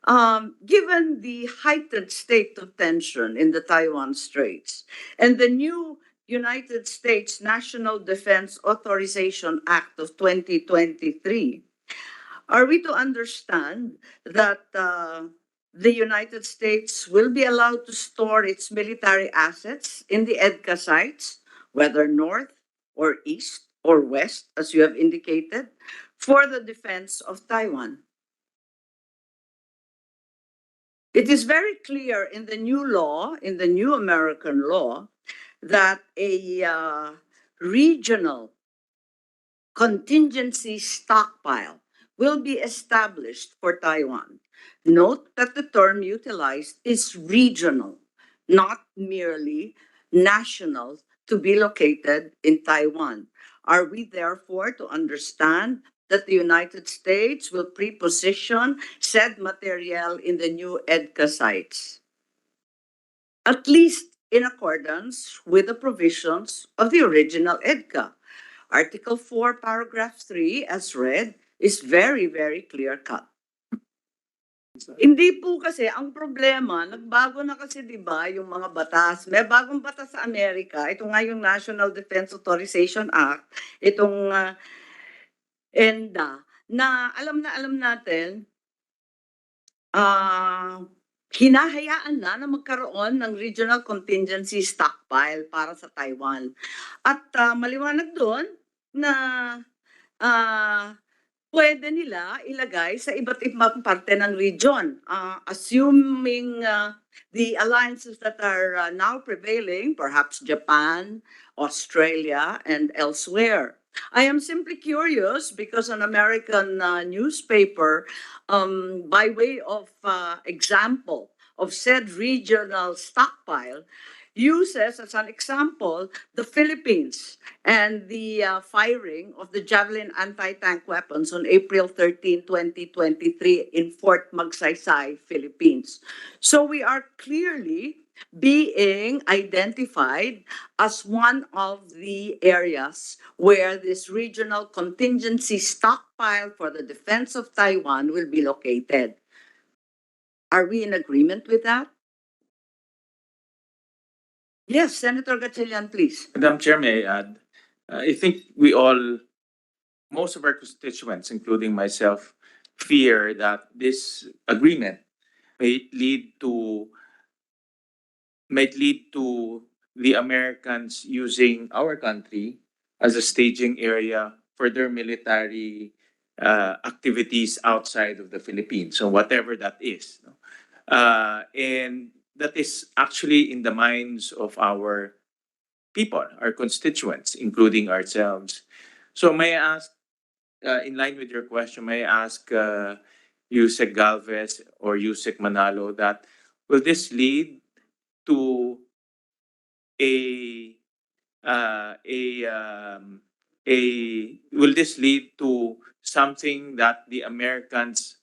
Given the heightened state of tension in the Taiwan Straits and the new United States National Defense Authorization Act of 2023, are we to understand that the United States will be allowed to store its military assets in the EDCA sites, whether north or east or west, as you have indicated, for the defense of Taiwan? It is very clear in the new law, in the new American law, that a regional contingency stockpile will be established for Taiwan. Note that the term utilized is regional, not merely national, to be located in Taiwan. Are we therefore to understand that the United States will preposition said material in the new EDCA sites, at least in accordance with the provisions of the original EDCA? Article 4, Paragraph 3, as read, is very, very clear-cut. Hindi po kasi, ang problema, nagbago na kasi, di ba, yung mga batas. May bagong batas sa Amerika. Ito nga yung National Defense Authorization Act, itong ENDA, na alam natin, hinahayaan na magkaroon ng regional contingency stockpile para sa Taiwan. At maliwanag doon na pwede nila ilagay sa iba't ibang parte ng region, assuming the alliances that are now prevailing, perhaps Japan, Australia, and elsewhere. I am simply curious because an American newspaper, by way of example of said regional stockpile, uses as an example the Philippines and the firing of the Javelin anti-tank weapons on April 13, 2023 in Fort Magsaysay, Philippines. So we are clearly being identified as one of the areas where this regional contingency stockpile for the defense of Taiwan will be located. Are we in agreement with that? Yes, Senator Gatchalian, please. Madam Chair, may I add? I think most of our constituents, including myself, fear that this agreement may lead to the Americans using our country as a staging area for their military activities outside of the Philippines, so whatever that is. And that is actually in the minds of our people, our constituents, including ourselves. So may I ask, in line with your question, may I ask Yusek Galvez or Yusek Manalo that will this lead to will this lead to something that the Americans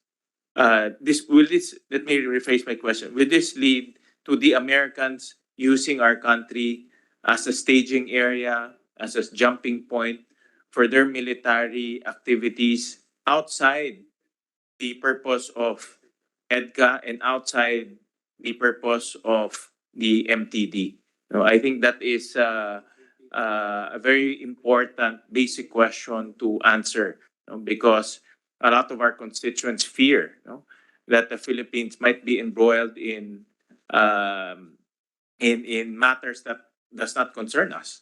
let me rephrase my question. Will this lead to the Americans using our country as a staging area, as a jumping point for their military activities outside the purpose of EDCA and outside the purpose of the MTD? I think that is a very important basic question to answer, because a lot of our constituents fear that the Philippines might be embroiled in matters that does not concern us.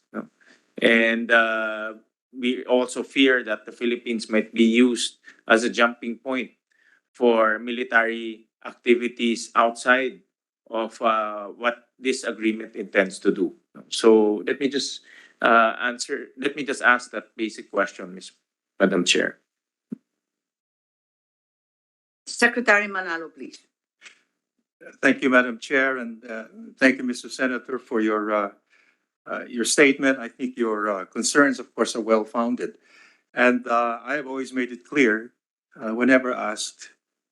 And we also fear that the Philippines might be used as a jumping point for military activities outside of what this agreement intends to do. So let me just ask that basic question, Madam Chair. Secretary Manalo, please. Thank you, Madam Chair, and thank you, Mr. Senator, for your statement. I think your concerns, of course, are well-founded. And I have always made it clear, whenever asked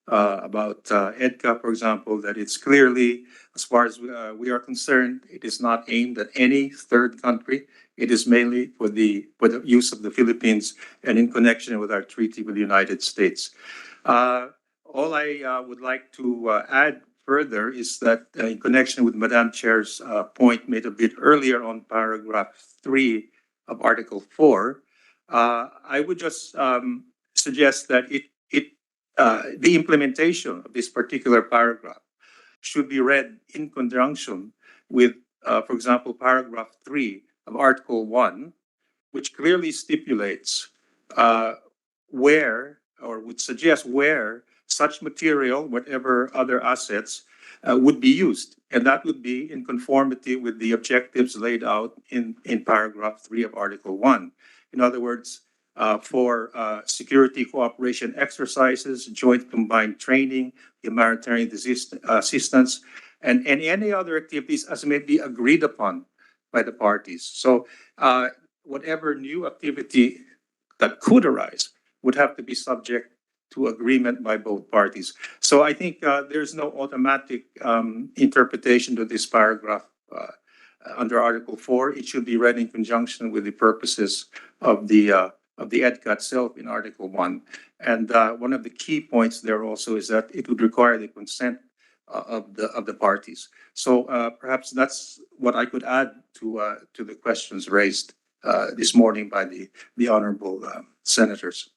about EDCA, for example, that it's clearly, as far as we are concerned, it is not aimed at any third country. It is mainly for the use of the Philippines and in connection with our treaty with the United States. all I would like to add further is that in connection with Madam Chair's point made a bit earlier on paragraph 3 of Article 4, I would just suggest that the implementation of this particular paragraph should be read in conjunction with, for example, paragraph 3 of Article 1, which clearly stipulates where, or would suggest where such material, whatever other assets, would be used. And that would be in conformity with the objectives laid out in paragraph 3 of Article 1. In other words, for security cooperation exercises, joint combined training, humanitarian assistance, and any other activities as may be agreed upon by the parties. So whatever new activity that could arise would have to be subject to agreement by both parties. So I think there's no automatic interpretation to this paragraph under Article 4. It should be read in conjunction with the purposes of the EDCA itself in Article 1. And one of the key points there also is that it would require the consent of the parties. So perhaps that's what I could add to the questions raised this morning by the honorable senators.